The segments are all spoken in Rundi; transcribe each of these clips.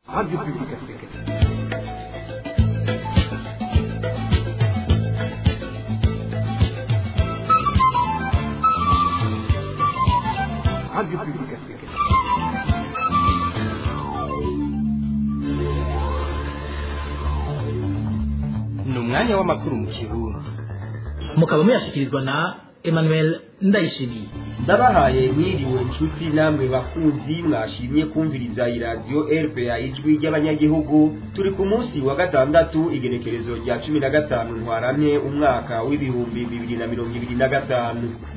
Radio Publique Africaine. Radio Publique Africaine. Ni umwanya w'amakuru mu Kirundi. Mukaba muyashikirizwa na Emmanuel Ndayishimiye. Ndabahaye mwiriwe nshuti namwe bakunzi mwashimye kumviriza iradiyo RPA ijwi ry'abanyagihugu. Turi ku munsi wa gatandatu igenekerezo rya 15 ntwarante umwaka w'ibihumbi 2025.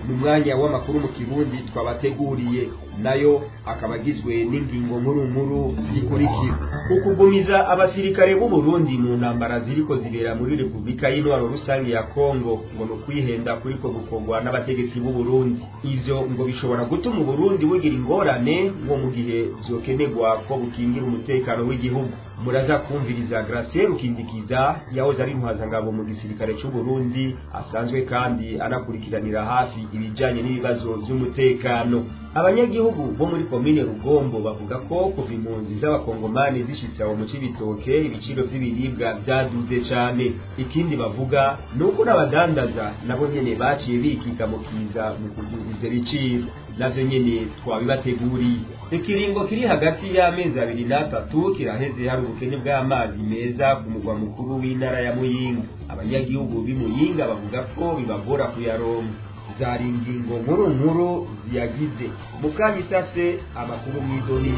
Mu mwanya w'amakuru mu Kirundi twabateguriye nayo akabagizwe n'ingingo nkuru zikurikira: ukugumiza abasirikare b'u Burundi mu ntambara ziriko zibera muri Republika y'Intwaro Rusange ya Kongo ngo no kwihenda kuriko gukogwa n'abategetsi b'u Burundi. Ivyo ngo bishobora gutuma Burundi bugira ingorane ngo mu gihe zokenegwa ko bukingira umutekano w'igihugu. Muraza kumviriza Gracie Rukindikiza yahoze ari intwazangabo mu gisirikare cy'u Burundi, asanzwe kandi anakurikiranira hafi ibijanye n'ibibazo by'umutekano. Abanyagihugu bo muri komine Rugombo bavuga ko kuva impunzi z'abakongomani zishitse aho mu Cibitoke ibiciro by'ibiribwa byaduze cyane. Ikindi bavuga nuko n'abadandaza nabo nyene baciye bikika mu kiza mu kuguza ivyo biciro. Navyo nyene twabibateguriye. Ikiringo kiri hagati y'amezi 2 na 3 kiraheze hari ubukene bw'amazi meza ku mugwa mukuru w'intara ya Muyinga. Abanyagihugu b'Imuyinga bavuga ko bibagora kuyaronka. Zari ingingo nkuru ziyagize. Mukanya isase amakuru mw'idoni.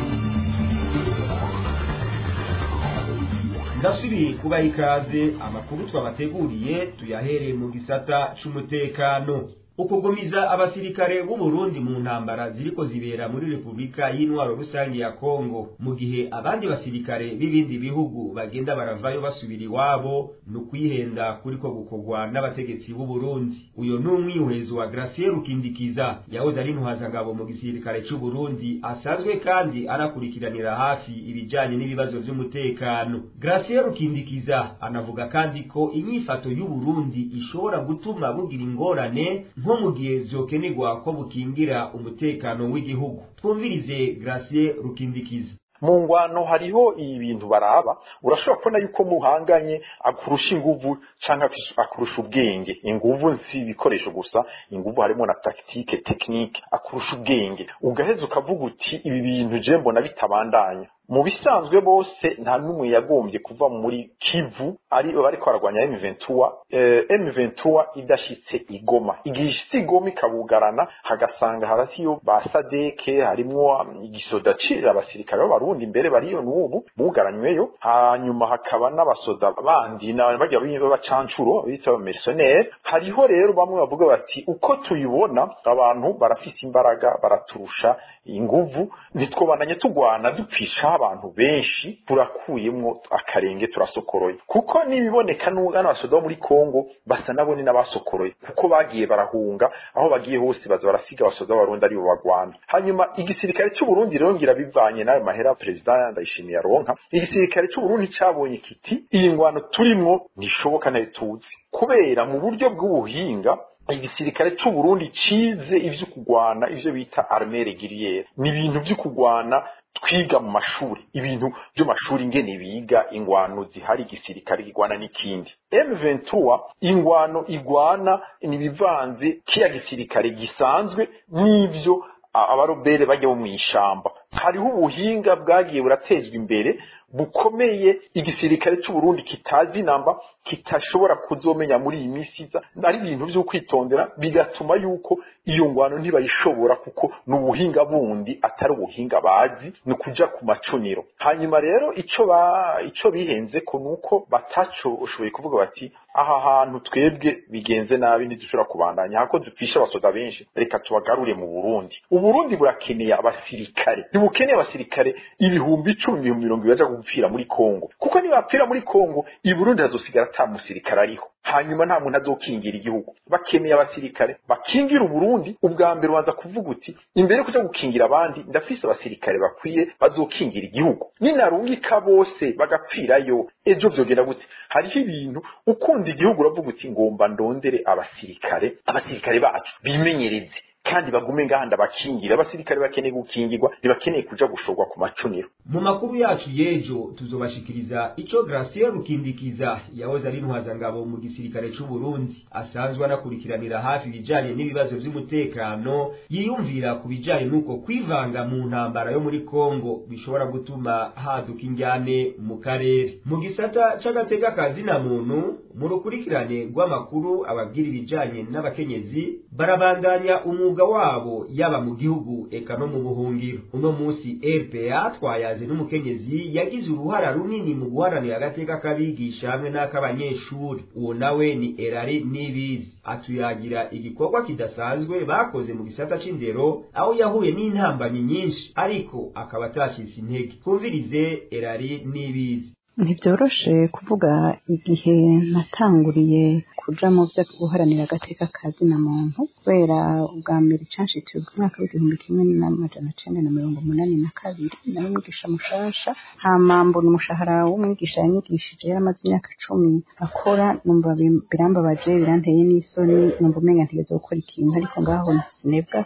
Ndasubiye kubaha ikaze. Amakuru twabateguriye tuyahereye mu gisata c'umutekano. Ukugumiza abasirikare b'u Burundi mu ntambara ziriko zibera muri Republika y'Intwaro Rusange ya Kongo mu gihe abandi basirikare b'ibindi bihugu bagenda baravayo basubira iwabo no kwihenda kuriko gukogwa n'abategetsi b'u Burundi. Uyo n'umwihwezo wa Gracie Rukindikiza yahoze ari intwazangabo mu gisirikare cy'u Burundi, asanzwe kandi arakurikiranira hafi ibijanye n'ibibazo by'umutekano. Gracie Rukindikiza anavuga kandi ko inyifato y'u Burundi ishobora gutuma bugira ingorane nko mu gihe zokenegwa ko bukingira umutekano w'igihugu. Twumvirize Gracie Rukindikiza. Mu ngwano hariho ibintu baraba, urashobora kubona yuko muhanganye akurusha inguvu canke akurusha ubwenge. Inguvu si ibikoresho gusa, inguvu harimo na tactique technique, akurusha ubwenge. Ugaheza ukavuga uti ibi bintu je mbona bitabandanya. Mu bisanzwe bose nta numwe yagombye kuva muri Kivu ari bariko baragwanya M23 idashitse igoma. Igishitse igoma ikabugarana hagasanga harasiyo ba Sadeke harimwo igisoda cira abasirikare b'Abarundi imbere bariyo n'ubu bugaranyweyo, hanyuma hakaba n'abasoda bandi n'abagiye b'abacancuro bita mercenaires. Hariho rero bamwe bavuga bati uko tuyibona abantu barafise imbaraga baraturusha inguvu, nitwobananye tugwana dupfisha abantu benshi, turakuyemwo akarenge turasokoroye. Kuko nibiboneka n'abasoda muri Kongo basa nabo ni n'abasokoroye, kuko bagiye barahunga aho bagiye hose baza barasiga abasoda b'Abarundi ari bo bagwana. Hanyuma igisirikare cy'u Burundi rero ngira bivanye nayo mahera president Ndayishimiye aronka, igisirikare cy'u Burundi cyabonye kiti iyi ngwano turimwo nishoboka na tuzi, kubera mu buryo bw'ubuhinga igisirikare cy'u Burundi cize ivyo kugwana, ivyo bita armée régulière. Ni ibintu byo kugwana twiga mu mashuri, ibintu byo mashuri ngene biga ingwano zihari igisirikare igwana n'ikindi. M23 ingwano igwana ni bivanze kiya gisirikare gisanzwe n'ivyo abarobere bajya mu ishamba. Hariho ubuhinga bwagiye buratezwa imbere bukomeye igisirikare cy'u Burundi kitazi namba kitashobora kuzomenya muri iyi misiza, ari ibintu byo kwitondera bigatuma yuko iyo ngwano ntibayishobora kuko n'ubuhinga bundi atari ubuhinga bazi no kuja ku macuniro. Hanyuma rero ico bihenze ko nuko batacoshoboye kuvuga bati aha hantu twebwe bigenze nabi ntidushobora kubandanya hako dupfisha abasoda benshi, reka tubagarure mu Burundi. Uburundi burakeneye abasirikare, ntibukeneye abasirikare ibihumbi 10,000 baja gupfira muri Kongo, kuko nibapfira muri Kongo i Burundi hazosigara ata musirikare ariho, hanyuma nta muntu azokingira igihugu. Bakeneye abasirikare bakingira Burundi. Ubwa mbere waza kuvuga uti imbere kuja gukingira abandi ndafise abasirikare bakwiye bazokingira igihugu, ninarungika bose bagapfirayo ejo vyogera gute? Hariho ibintu ukunda igihugu uravuga uti ngomba ndondere abasirikare bacu bimenyereze kandi bagume ngahanda bakingira abasirikare bakeneye gukingirwa ntibakeneye kuja gushorwa ku macuniro. Mu makuru yacu yejo tuzobashikiriza ico Gratien Rukindikiza yahoze ari intwazangabo mu gisirikare c'u Burundi asanzwe anakurikiranira hafi bijanye n'ibibazo vy'umutekano yiyumvira ku bijanye nuko kwivanga mu ntambara yo muri Kongo bishobora gutuma haduka injyane mu karere. Mu gisata c'agateka kazina muntu mu rukurikirane rw'amakuru ababwira ibijanye n'abakenyezi barabandanya umwuga wabo yaba mu gihugu eka no mu buhungiro. Uno musi RPA twayaze n'umukenyezi yagize uruhara runini mu guharanira agateka kabigisha hamwe n'akabanyeshuri. Uwo nawe ni Erari Nibizi atuyagira igikorwa kidasanzwe bakoze mu gisata c'indero aho yahuye n'intambanyi nyinshi ariko akaba atashise intege. Kumvirize Erari Nibizi. Ntibyoroshe kuvuga igihe natanguriye kuja mu byo guharanira agateka kazina muntu kubera ubwa mbere canshitse mu mwaka w'1982 nari mwigisha mushasha hama mbona umushahara w'umwigisha yanyigishije yaramaze imyaka 10 akora numva birambabaje biranteye n'isoni numva umenga ntigeze gukora ikintu ariko ngaho sinebwa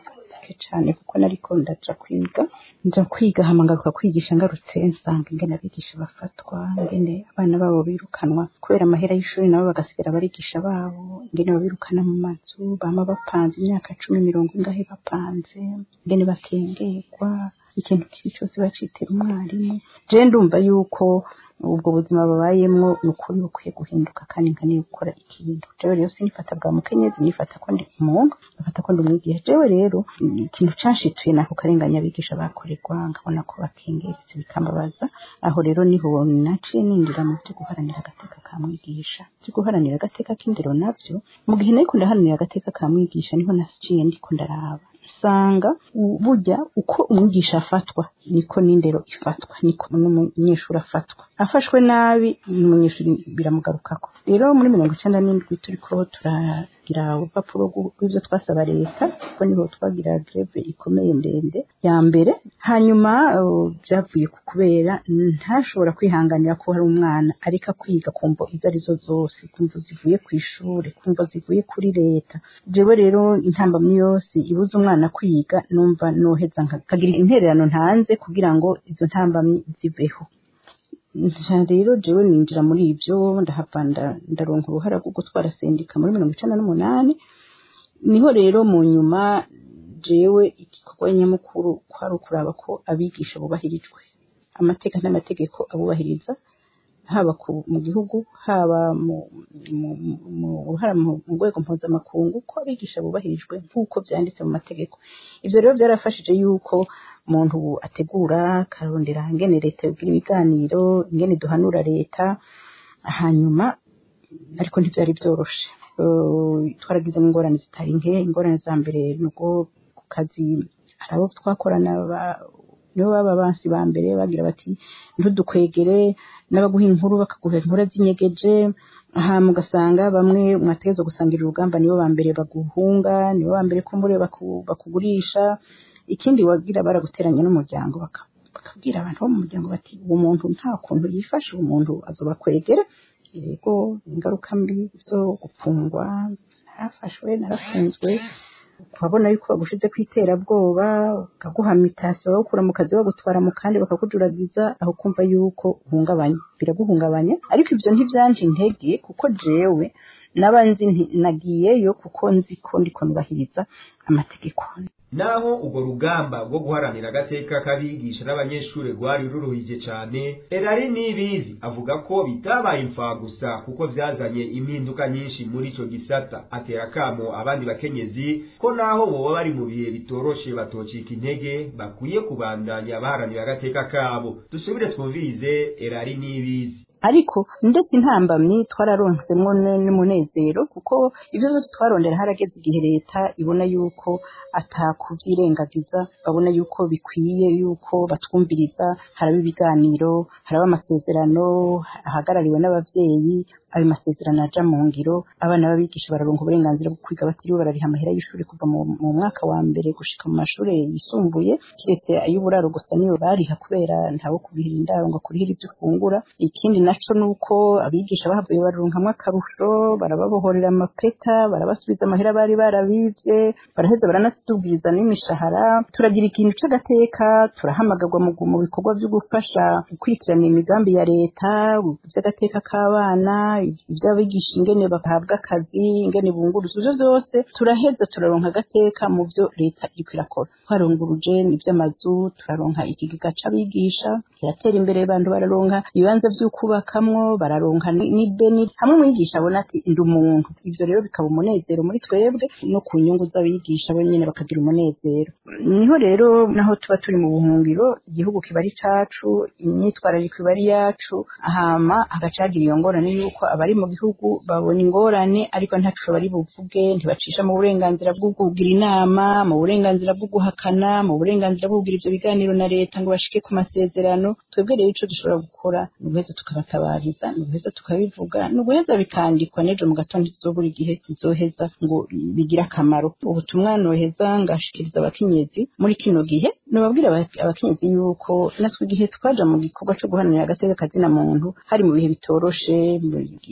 cyane kuko nariko ndaja kwiga hama ngaruka kwigisha ngarutse nsanga ingene abigisha bafatwa ingene abana babo birukanwa kubera amahera y'ishuri nabo bagasigara barigisha babo ingene babirukana mu mazu bama bapanze imyaka 10 ingahe bapanze ingene bakengerwa ikintu kibi cyose bacitera umwarimu. Je ndumva yuko ubwo buzima babayemwo nukuri bukwiye guhinduka kandi nkaniye gukora ikintu. Jewe rero sinifata bwa mukenyezi nifata ko ndi umuntu bafata ko ndi umwigisha. Jewe rero ikintu canshituye nako karenganya abigisha bakorerwa nkabona ko bakengeretse bikambabaza. Aho rero niho naciye ninjira mu byo guharanira agateka ka mwigisha. Byo guharanira agateka k'indero navyo mu gihe nariko ndaharanira agateka ka mwigisha niho nasiye ndiko ndaraba sanga burya uko umwigisha afatwa niko n'indero ifatwa niko n'umunyeshuri afatwa. Afashwe nabi umunyeshuri biramugarukako. Rero muri 1997 turiko turagira urupapuro rw'ivyo twasaba leta kuko niho twagira greve ikomeye ndende ya mbere. Hanyuma byavuye kubera ntashobora kwihanganira ko hari umwana ariko kwiga kumva izo arizo zose kumva zivuye ku ishure kumva zivuye kuri leta. Jewe rero intambamye yose ibuza umwana kwiga numva noheza nkagira intererano ntanze kugira ngo izo ntambamye ziveho. Rero jewe ninjira muri ivyo ndahapanda ndaronka uruhara rwo gutwara sendika muri 1998 niho rero mu nyuma jewe igikorwa nyamukuru kwari kuraba ko abigisha bubahirijwe amateka n'amategeko abubahiriza haba mu gihugu haba mu rwego mpuzamakungu ko abigisha bubahirijwe nk'uko byanditse mu mategeko. Ivyo rero byarafashije yuko umuntu ategura karondera ingene leta yogira ibiganiro ingene duhanura leta hanyuma ariko ntibyari byoroshe. Twaragize ingorane zitari nke. Ingorane za mbere nuko ku kazi arabo twakorana nibo baba bansi ba mbere bagira bati ntudukwegere n'abaguha inkuru bakaguha inkuru zinyegeje aha mugasanga bamwe mwatezo gusangira urugamba nibo ba mbere baguhunga nibo ba mbere ko muri bakugurisha. Ikindi wagira baraguteranya n'umuryango bakabwira abantu bo mu muryango bati uwo muntu nta kuntu yifashe uwo muntu azobakwegera. Yego ingaruka mbi zo gupfungwa narafashwe narafunzwe ukabona yuko bagushize kwiterabwoba bakaguha mitasiyo bakura mu kazi bagutwara mu kandi bakakujuragiza aho kumva yuko uhungabanye biraguhungabanya. Ariko ibyo ntibyanje intege kuko jewe nabanzi nagiyeyo kuko nzi ko ndiko nubahiriza amategeko. Naho ugo rugamba rwo guharanira agateka kabigisha n'abanyeshuri rwari ruruhije cyane, Erari Nibizi avuga ko bitabaye imfa gusa kuko vyazanye impinduka nyinshi muri ico gisata. Atera kamo abandi bakenyezi ko naho boba bari mu bihe bitoroshe batocika intege bakwiye kubandanya baharanira agateka kabo. Dusubire twumvirize Erari Nibizi. Ariko ndetse intambamye twararonsemwo n'umunezero kuko ivyo byose twarondera harageze igihe leta ibona yuko atakuvyirengagiza babona yuko bikwiye yuko batwumviriza haraba ibiganiro haraba amasezerano ahagarariwe n'abavyeyi ayo masezerano aja mu ngiro abana babigisha bararonka uburenganzira bwo kwiga batiriwe barariha amahera y'ishuri kuva mu mwaka wa mbere gushika mu mashure yisumbuye kiretse ay'uburaro gusa niyo bariha kubera ntawo kubihira indaro ngo kurihira ibyo ufungura. Ikindi naco nuko abigisha bahavuye baronkamwe akarusho, barababohorera amapeta, barabasubiza amahera bari barabivye, baraheza baranatubwiriza n'imishahara. Turagira ikintu c'agateka, turahamagarwa mu bikorwa vyo gufasha gukurikirana imigambi ya leta, vy'agateka k'abana, ivy'abigisha ingene bahabwa akazi, ingene bunguruza, ivyo vyose turaheza turaronka agateka mu vyo leta iriko irakora. Twarunguruje n'ivy'amazu, turaronka ikigega c'abigisha kiratera imbere, abantu bararonka ibibanza vy'ukubakamwo, bararonka n'ideni, hamwe umwigisha abona ati ndi umuntu. Ivyo rero bikaba umunezero muri twebwe no ku nyungu z'abigisha bo nyene bakagira umunezero. Niho rero naho tuba turi mu buhungiro, igihugu kiba ari cacu, imyitwarariko iba ari yacu, hama hagacagira iyo ngorane yuko abari mu gihugu babona ingorane ariko ntaco bari buvuge, ntibacisha mu burenganzira bwo kugira inama, mu burenganzira bwo guhakana, mu burenganzira bwo kugira ivyo biganiro na leta ngo bashike ku masezerano. Twebwe rero ico dushobora gukora ni uguheza tukabatabariza, ni uguheza tukabivuga, ni uguheza bikandikwa n'ejo mu gatondo tuzobura igihe bizoheza ngo bigire akamaro. Ubutumwa noheza ngashikiriza abakenyezi muri kino gihe, nobabwira abakenyezi yuko natwe igihe twaja mu gikorwa co guharanira agateka kazina muntu hari mu bihe bitoroshe,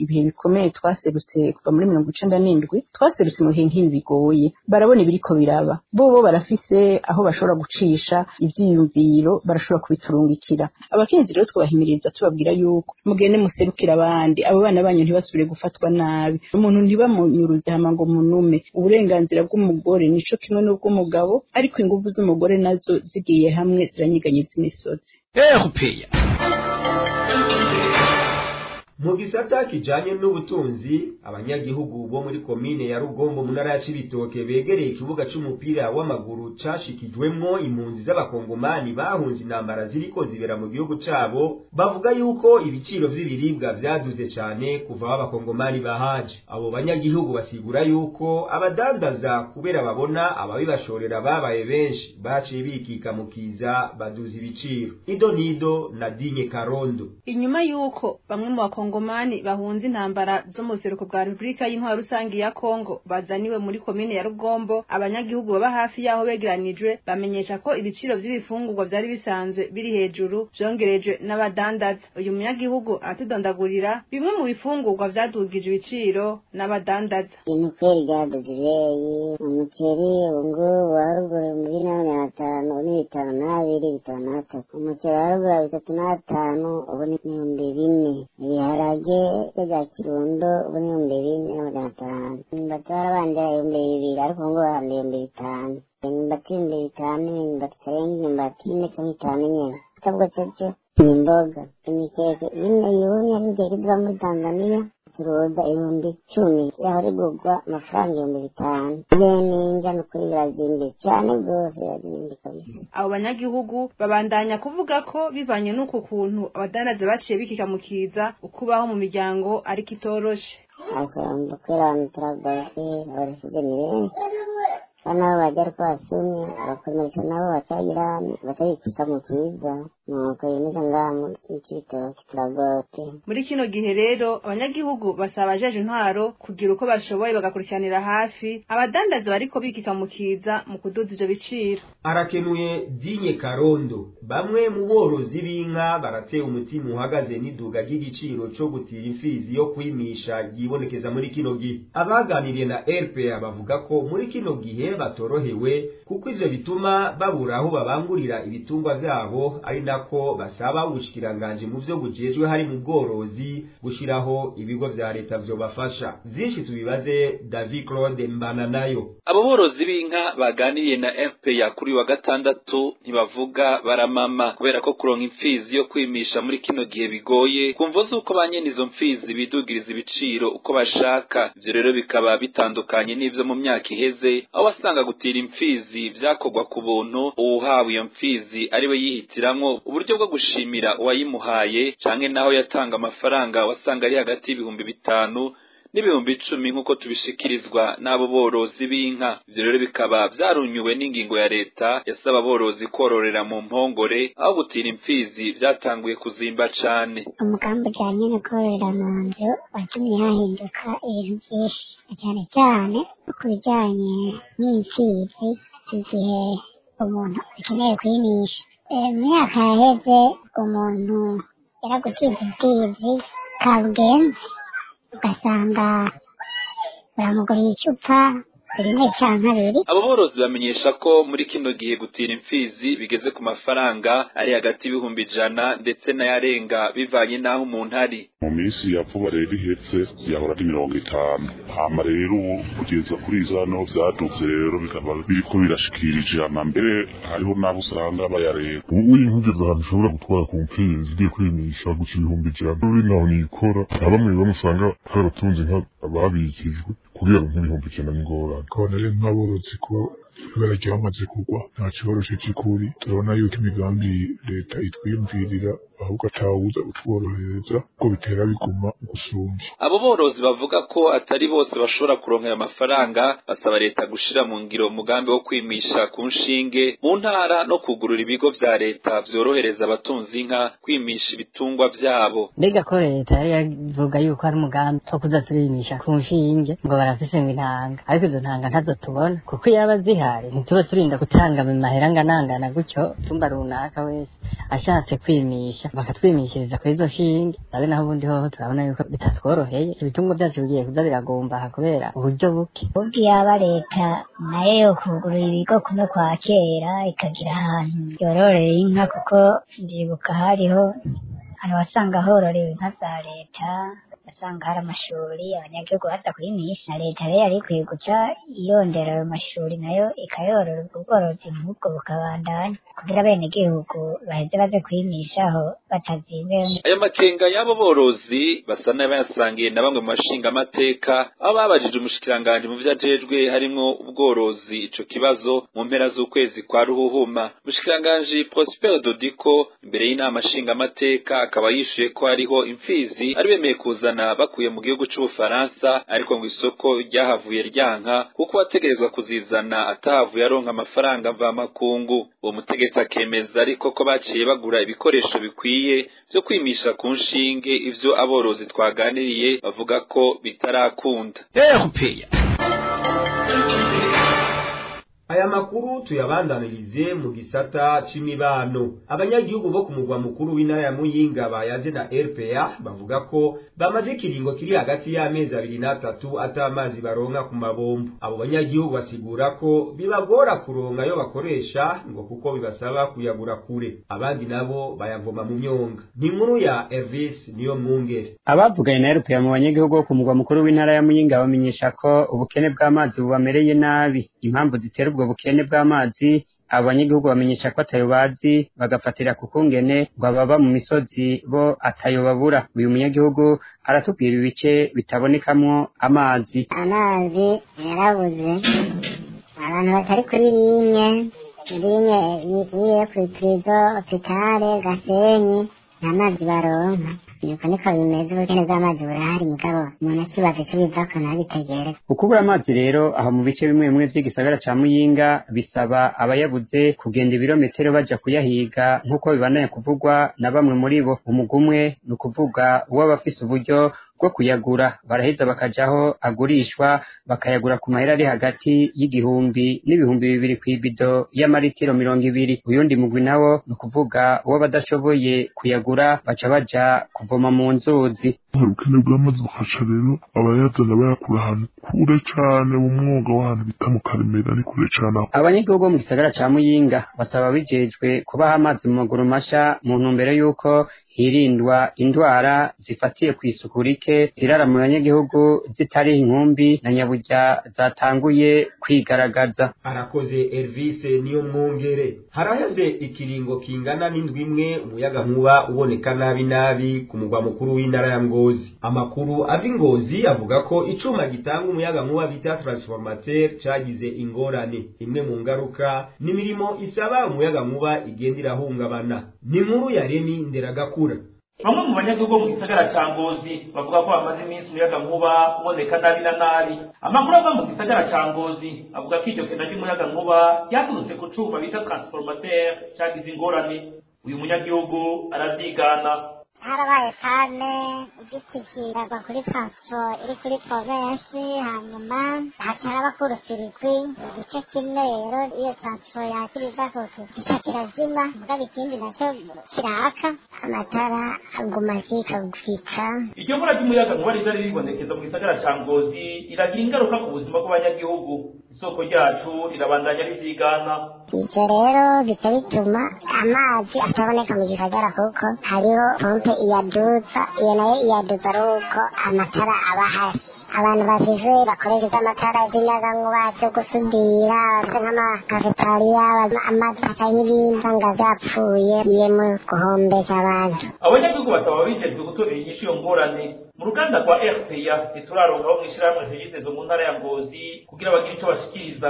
ibihe bikomeye, twaserutse kuva muri 1997, twaserutse mu bihe nk'ibi bigoye, barabona ibiriko biraba, bobo barafise aho bashobora gucisha ivyiyumviro, barashobora kubiturungikira. Abakenyezi rero twabahimiriza tubabwira yuko mugende muserukira abandi, abo bana banyu ntibasubire gufatwa nabi, umuntu ntibamunyuruze hama ngo munume. Uburenganzira bw'umugore nico kimwe n'ubw'umugabo, ariko inguvu z'umugore nazo zigiye hamwe ziranyiganyiza imisozi. RPA. Mu gisata kijanye n'ubutunzi, abanyagihugu bo muri komine ya Rugombo mu ntara ya Cibitoke begereye ikibuga c'umupira w'amaguru cashikijwemwo impunzi z'abakongomani bahunze intambara ziriko zibera mu gihugu cabo, bavuga yuko ibiciro vy'ibiribwa vyaduze cane kuva abakongomani bahaje. Abo banyagihugu basigura yuko abadandaza kubera babona ababibashorera babaye benshi baciye bikika mukiza baduza ibiciro. Nido na Dinye Karondo. Inyuma yuko bamwe mu Kongomani bahunze intambara zo mu seruko bwa Republika y'Intwaro Rusangi ya Kongo bazaniwe muri komine ya Rugombo, abanyagihugu baba hafi yaho begeranijwe bamenyesha ko ibiciro vy'ibifungurwa vyari bisanzwe biri hejuru vyongerejwe n'abadandaza. Uyu munyagihugu atudondagurira bimwe mu bifungurwa vyadugije ibiciro n'abadandaza. Imikeri ryadugireye, umuceri ngo warugura muri 500 n'ibitano n'abiri bitanu, umuceri warugura 35 ubu ni 4,000. Harage ya Kirundo ubu ni 2,500. Imbatara bandera 2,000 ariko ngo hande 2,500. Imbati 2,500, imbati karengi, imbati 4,500 nyene. Tabwo cece imboga, imikeke bine yumye n'igeri bwa muri Tanzania. Kiroda 10,000 yahari gugwa amafaranga 5,000. Ninja no kuri brazinde cyane gose yazindi kabisa. Abo banyagihugu babandanya kuvuga ko bivanye n'uko kuntu abadanaze baciye bikika mukiza ukubaho mu miryango ariko itoroshe. Akamba kwera ntrabase abarifije mirenshi. Kana bajar kwasumye abakomeje nabo bacayikika mukiza. Nuko yemeza ngamu ikito kitlagote. Muri kino gihe rero abanyagihugu basaba abajeje intwaro kugira uko bashoboye bagakurikiranira hafi abadandaza bariko bikika mukiza mu kuduza ivyo biciro. Arakenuye Dinye Karondo. Bamwe mu borozi b'inka barateye umutima uhagaze n'iduga ry'igiciro co gutira imfizi yo kwimisha yibonekeza muri kino gihe. Abaganiriye na RPA bavuga ko muri kino gihe batorohewe kuko ivyo bituma babura aho babangurira ibitungwa vyabo, ari nako basaba ubushikiranganje mu vyo bujejwe hari mu bworozi gushiraho ibigo vya leta vyo bafasha. Zinshi tubibaze David Claude Mbananayo. Abo borozi b'inka baganiriye na RPA kuri wa gatandatu ntibavuga baramama kubera ko kuronka imfizi yo kwimisha muri kino gihe bigoye, kumvo z'uko banyene izo mfizi bidugiriza ibiciro uko bashaka. Ivyo rero bikaba bitandukanye n'ivyo mu myaka iheze aho wasanga gutira imfizi vyakorwa ku buntu, uwuhawe iyo mfizi ariwe yihitiramwo uburyo bwo gushimira uwayimuhaye canke naho yatanga amafaranga wasanga ari hagati y'ibihumbi 5 n'ibihumbi 10 nk'uko tubishikirizwa n'abo borozi b'inka. Ivyo rero bikaba vyarunyuwe n'ingingo ya leta yasaba borozi kororera mu mpongore aho gutira imfizi vyatanguye kuzimba cane. Umugambi ujanye no kororera mu nzu watumye hahinduka ibintu vyinshi cyane cyane ku bijanye n'imfizi igihe umuntu akeneye kwimisha. Mu myaka yaheze umuntu yaragukiza ubwizi kabugenzi ugasanga baramuguriye icupa rimwe canke abiri. Abo borozi bamenyesha ko muri kino gihe gutira imfizi bigeze ku mafaranga ari hagati y'ibihumbi 100 ndetse n'ayarenga bivanye n'aho umuntu ari. Mu minsi ya vuba rero ihetse yahora ari 50, hama rero kugeza kuri izano vyaduze rero bikaba biriko birashikirije mbere hariho nabo usanga bayareba. Ubu inkugeza ahantu ushobora gutwara ku mfizi igiye kwimisha guca ibihumbi 100 naho nikora bamwe bamusanga haratunze nka ababikijwe kugira ngo nk'ibihumbi 100 n'ingorane. Kabona rero nk'aborozi ko ibara ryamaze kugwa nta kibaroshe cy'ikuri, turabona yuko imigambi leta itwiyumvirira ahubwo atawuza utworohereza ko bitera biguma gusumbya. Abo borozi bavuga ko atari bose bashobora kuronkera amafaranga, basaba leta gushira mu ngiro umugambi wo kwimisha ku nshinge mu ntara no kugurura ibigo vya leta vyorohereza abatunzi inka kwimisha ibitungwa vyabo. Mbega ko leta yavuga yuko ari umugambi wo kuza turimisha ku nshinge ngo barafise intanga, ariko izo ntanga ntazo tubona kuko yaba zihari ntituba turinda gutanga mu mahera nganangana gutyo tumba runaka wese ashatse kwimisha bakatwimishiriza kuri izo nshinge. Nabe naho ubundi hoho turabona yuko bitatworoheye, ibitungwa byacu bigiye kuza biragomba kubera uburyo buke. Ubwo yaba leta nayo yo kugurura ibigo kumwe kwa kera ikagira ahantu yororeye inka, kuko ndibuka hariho ahantu wasanga hororewe inka za leta, asanga hari amashuri abanyagihugu baza kwimisha. Leta rero yari ikwiye guca irondera ayo mashuri nayo ikayorora ubwo bworozi nk'ubwo bukabandanya kugira abenegihugu baheze baze kwimishaho batazinze. Ayo makenga y'abo borozi basa n'abayasangiye na bamwe mu mashinga amateka aho babajije umushikiranganje mu vyajejwe harimwo ubworozi ico kibazo mu mpera z'ukwezi kwa Ruhuhuma. Umushikiranganje Prosper Dodiko imbere y'inama nshinga amateka akaba yishuye ko hariho imfizi ari bemeye kuzana bakuye mu gihugu c'Ubufaransa, ariko ngo isoko ryahavuye ryanka kuko bategerezwa kuzizana atahavuye aronka amafaranga mva makungu. Uwo mutegetsi akemeza ariko ko baciye bagura ibikoresho bikwiye vyo kwimisha ku nshinge, ivyo aborozi twaganiriye bavuga ko bitarakunda. Aya makuru tuyabandanirize mu gisata c'imibano. Abanyagihugu bo ku mugwa mukuru w'intara ya Muyinga bayaje na RPA bavuga ko bamaze ikiringo kiri hagati y'amezi 2 na 3 atamazi baronka ku mabombo. Abo banyagihugu basigura ko bibagora kuronka ayo bakoresha ngo kuko bibasaba kuyagura kure, abandi nabo bayavoma mu myonga. Ni nkuru ya Elvis niyo mwungere. Abavuganye na RPA mu banyagihugu ku mugwa mukuru w'intara ya Muyinga bamenyesha ko ubukene bw'amazi bubamereye nabi. Impamvu zitera ubwo bukene bw'amazi abanyagihugu bamenyesha ko atayo bazi, bagafatira ku kungene ngo ababa mu misozi bo atayo babura. Uyu munyagihugu aratubwira ibice bitabonekamwo amazi. Amazi yarabuze, abantu batari kuri rimwe yigiye kw'ipirizo hopitale Gasenyi nta mazi baronka. Yuko niko bimeze, ubukene bw'amazi burahari mugabo umuntu akibaza icyo bivako ntabitegere. Ukubura amazi rero aho mu bice bimwe bimwe vy'igisagara ca Muyinga bisaba abayabuze kugenda ibirometero baja kuyahiga nk'uko bibanaye kuvugwa na bamwe muri bo. Umugumwe ni ukuvuga uw'abafise uburyo bwo kuyagura baraheza bakajaho agurishwa bakayagura ku mahera ari hagati y'igihumbi n'ibihumbi 2 kw'ibido y'amaritiro 200. Uyundi mugwi nawo ni ukuvuga uwo badashoboye kuyagura baca baja kuvoma mu nzuzi. Ubukene bw'amazi bukasha rero abayazana bayakura ahantu kure cane mu mwonga w'ahantu bita mu Karemera, ni kure cane. Abanyagihugu bo mu gisagara ca Muyinga basaba bijejwe kubaha amazi mu maguru masha mu ntumbero y'uko hirindwa indwara zifatiye kw'isuku rike zirara mu banyagihugu zitari inkumbi na nyaburya zatanguye kwigaragaza. Arakoze Elvis niyo mwongere. Haraheze ikiringo kingana n'indwi imwe umuyaga nkuba uboneka nabi ku mugwa mukuru w'intara ya Ngozi. Amakuru ava Ngozi avuga ko icuma gitanga umuyaga nkuba bita transformateur cagize ingorane. Imwe mu ngaruka n'imirimo isaba umuyaga nkuba igenda irahungabana. Ni nkuru ya Remi Nderagakura. Bamwe mu banyagihugu mu gisagara ca Ngozi bavuga ko bamaze iminsi umuyaga nkuba uboneka nabi. Amakuru ava mu gisagara ca Ngozi avuga ko iryo kena ry'umuyaga nkuba ryaturutse ku cuma bita transformateur cagize ingorane. Uyu munyagihugu aravyigana. harabaye kane igiti kiragwa kuri transport iri kuri province hanyuma hacaraba kurusirikwi igice kimwe rero iyo transport yakiriza kose kica kirazima mugabo ikindi nacyo kiraka amatara aguma ashikagufika. Iryo mvura ry'umuyaga nkuba riza riribonekeza mu gisagara ca Ngozi iragira ingaruka ku buzima bw'abanyagihugu. Isoko ryacu rirabandanya rivyigana. Ivyo rero bica bituma amazi ataboneka mu gisagara kuko hariho pompe iyaduza, iyo nayo iyaduza ari uko amatara aba ahari. Abantu bafise bakoresha amatara y'umuyagankuba yo gusudira nk'amakafetariya amazi asa n'ibindi usanga vyapfuye yemwe guhombesha abantu. Abanyagihugu basaba bijejwe gutorera inyishu iyo ngorane. Mu ruganda rwa RPA ntituraronka aho mw'ishirahamwe Regideso mu ntara ya Ngozi kugira bagire ico bashikiriza.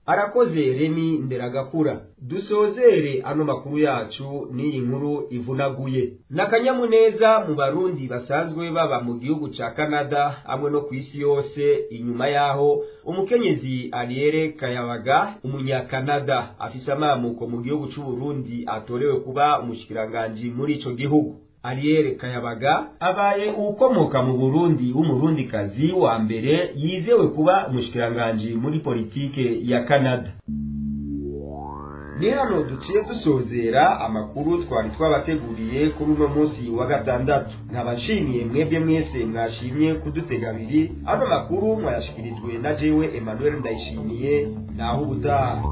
Arakoze Remi Nderagakura. Dusozere ano makuru yacu n'iyi nkuru ivunaguye. Nakanyamuneza mu Barundi basanzwe baba mu gihugu ca Canada amwe no kwisi yose inyuma yaho umukenyezi Ariere Kayabaga umunyakanada afise amamuko mu gihugu c'u Burundi atorewe kuba umushikiranganje muri ico gihugu. Ariere Kayabaga abaye ukomoka mu Burundi w'umurundikazi wa mbere yizewe kuba umushikiranganje muri politike ya Canada. Ni hano duciye dusozera amakuru twari twabateguriye kuri uno munsi wa gatandatu. Nkabashimiye mwebwe mwese mwashimye kudutega abiri. Ano makuru mwayashikirijwe na jewe Emmanuel Ndayishimiye naho ubutaha.